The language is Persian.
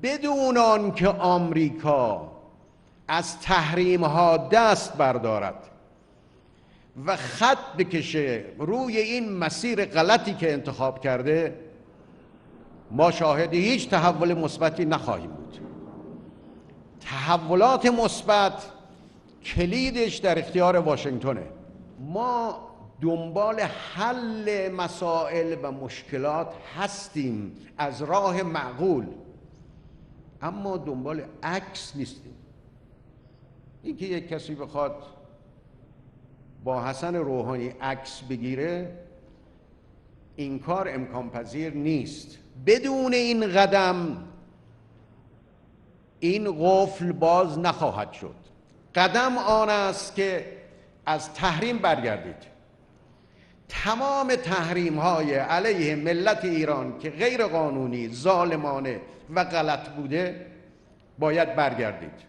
بدون آنکه آمریکا از تحریم ها دست بردارد و خط بکشه روی این مسیر غلطی که انتخاب کرده، ما شاهد هیچ تحول مثبتی نخواهیم بود. تحولات مثبت کلیدش در اختیار واشنگتنه. ما دنبال حل مسائل و مشکلات هستیم از راه معقول، اما دنبال عکس نیستیم. اینکه یک کسی بخواد با حسن روحانی عکس بگیره، این کار امکان پذیر نیست. بدون این قدم این قفل باز نخواهد شد. قدم آن است که از تحریم برگردید. تمام تحریم های علیه ملت ایران که غیر قانونی، ظالمانه و غلط بوده باید برگردید.